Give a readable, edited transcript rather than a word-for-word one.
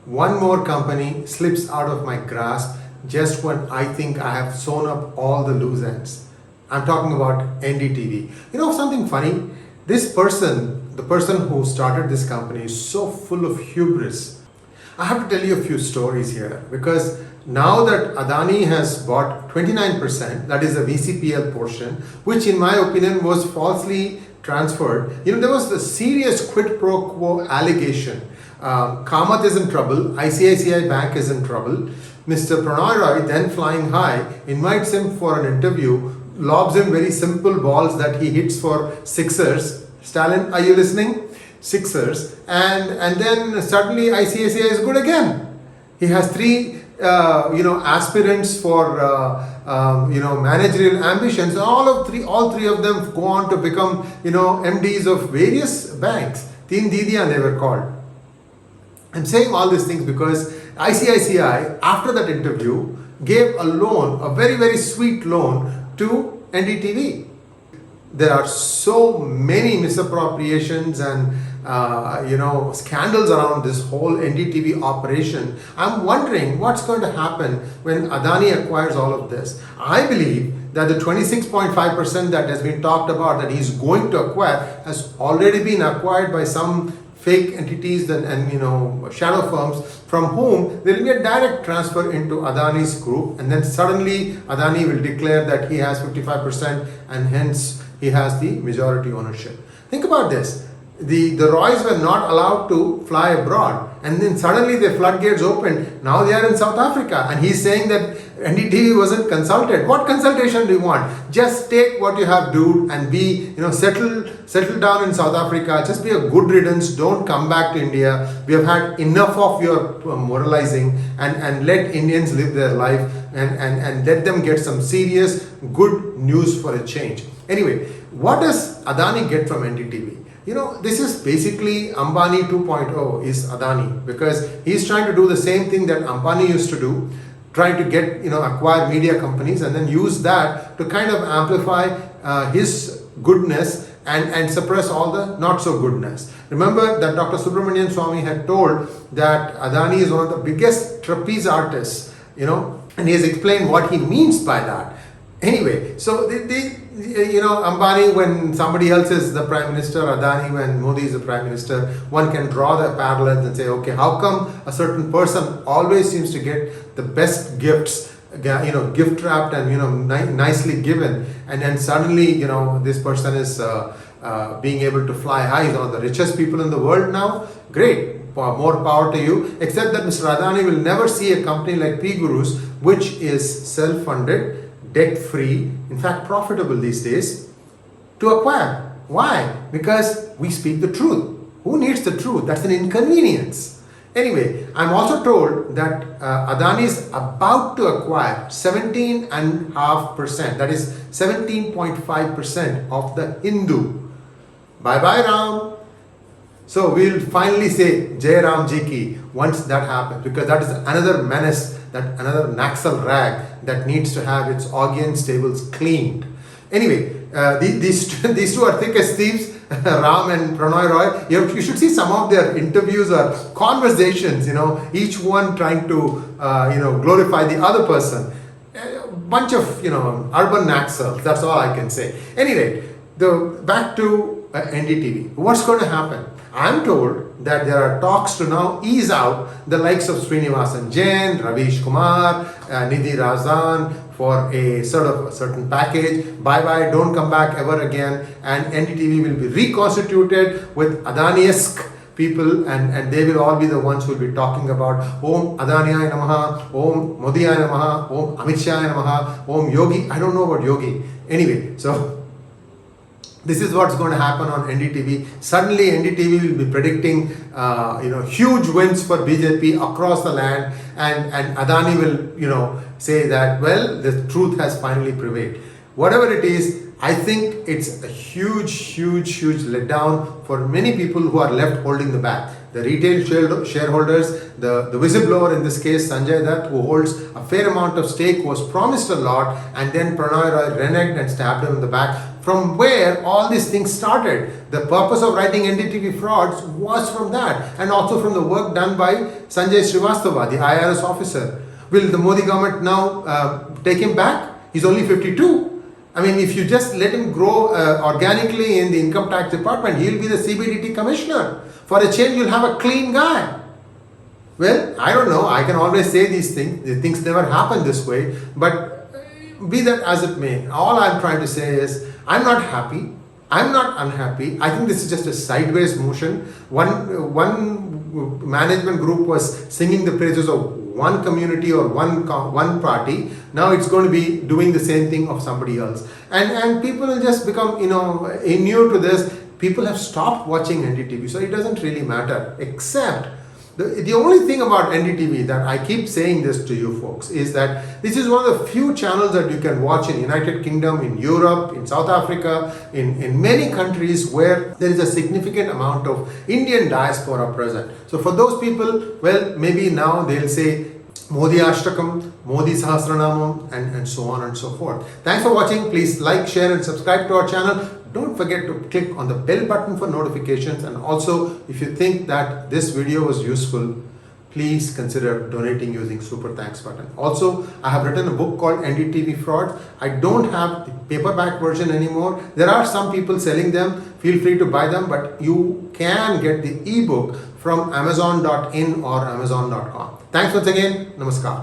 one more company slips out of my grasp just when I think I have sewn up all the loose ends. I'm talking about NDTV. You know something funny? This person, the person who started this company, is so full of hubris. I have to tell you a few stories here, because now that Adani has bought 29%, that is the 𝗣𝗚𝘂𝗍𝘂𝘀𝘀 portion, which in my opinion was falsely transferred. There was a serious quid pro quo allegation. 𝗣𝗂𝘀𝗊𝘂𝘀𝘀 is in trouble, ICICI Bank is in trouble. Mr. Prannoy Roy, then flying high, invites him for an interview, lobs him very simple balls that he hits for sixers. Stalin, are you listening? Sixers. And then suddenly ICICI is good again. He has three aspirants for managerial ambitions. All three of them go on to become MDs of various banks. Teen Didiya they were called. I'm saying all these things because ICICI, after that interview, gave a loan, a very, very sweet loan to NDTV. There are so many misappropriations and scandals around this whole NDTV operation. I'm wondering what's going to happen when Adani acquires all of this. I believe that the 26.5% that has been talked about that he's going to acquire has already been acquired by some fake entities and shadow firms, from whom there will be a direct transfer into Adani's group, and then suddenly Adani will declare that he has 55% and hence he has the majority ownership. Think about this. The Roys were not allowed to fly abroad, and then suddenly the floodgates opened. Now they are in South Africa, and he's saying that NDTV wasn't consulted. What consultation do you want? Just take what you have, dude, and be settle down in South Africa. Just be a good riddance. Don't come back to India. We have had enough of your moralizing, and let Indians live their life and let them get some serious good news for a change. Anyway, what does Adani get from NDTV? This is basically Ambani 2.0 is Adani, because he's trying to do the same thing that Ambani used to do, trying to get, acquire media companies and then use that to kind of amplify his goodness and suppress all the not so goodness. Remember that Dr. Subramanian Swamy had told that Adani is one of the biggest trapeze artists, and he has explained what he means by that. Anyway, so Ambani when somebody else is the Prime Minister, Adani when Modi is the Prime Minister, one can draw the parallels and say, okay, how come a certain person always seems to get the best gifts, gift wrapped and nicely given, and then suddenly this person is being able to fly high. He's one of the richest people in the world now. Great, more power to you. Except that Mr. Adani will never see a company like PGurus, which is self-funded, debt-free, in fact profitable these days, to acquire. Why? Because we speak the truth. Who needs the truth? That's an inconvenience. Anyway, I'm also told that Adani is about to acquire 17.5%, that is 17.5% of the Hindu. Bye-bye Ram. So we'll finally say Jai Ram Ji Ki once that happens, because that is another menace, that another Naxal rag that needs to have its Augean stables cleaned. Anyway, these two are thick as thieves, Ram and Prannoy Roy. You should see some of their interviews or conversations, each one trying to glorify the other person. A bunch of urban Naxals, that's all I can say. Anyway, back to NDTV. What's going to happen? I'm told that there are talks to now ease out the likes of Srinivasan Jain, Ravish Kumar, Nidhi Razan for a certain package. Bye-bye, don't come back ever again. And NDTV will be reconstituted with Adani-esque people, and they will all be the ones who will be talking about Om Adaniyaya Namaha, Om Modiyaya Namaha, Om Amit Shahaya Namaha, Om Yogi. I don't know about Yogi. Anyway, so this is what's going to happen on NDTV. Suddenly NDTV will be predicting huge wins for BJP across the land, and Adani will say that, well, the truth has finally prevailed. Whatever it is, I think it's a huge letdown for many people who are left holding the bag. The retail shareholders, the whistleblower in this case, Sanjay Dutt, who holds a fair amount of stake, was promised a lot, and then Prannoy Roy reneged and stabbed him in the back. from where all these things started. The purpose of writing NDTV frauds was from that, and also from the work done by Sanjay Shrivastava, the IRS officer. Will the Modi government now take him back? He's only 52. I mean, if you just let him grow organically in the income tax department, he'll be the CBDT commissioner. For a change, you'll have a clean guy. Well, I don't know. I can always say these things. The things never happen this way. But be that as it may, all I'm trying to say is, I'm not happy. I'm not unhappy. I think this is just a sideways motion. One management group was singing the praises of one community or one party. Now it's going to be doing the same thing of somebody else. And people will just become, inured to this. People have stopped watching NDTV, so it doesn't really matter. Except, the only thing about NDTV that I keep saying this to you folks is that this is one of the few channels that you can watch in United Kingdom, in Europe, in South Africa, in many countries where there is a significant amount of Indian diaspora present. So for those people, well, maybe now they'll say Modi Ashtakam, Modi Sahasranamam, and so on and so forth. Thanks for watching. Please like, share and subscribe to our channel. Don't forget to click on the bell button for notifications, and also if you think that this video was useful, please consider donating using super thanks button. Also, I have written a book called NDTV Frauds. I don't have the paperback version anymore. There are some people selling them. Feel free to buy them, but you can get the ebook from Amazon.in or Amazon.com. Thanks once again. Namaskar.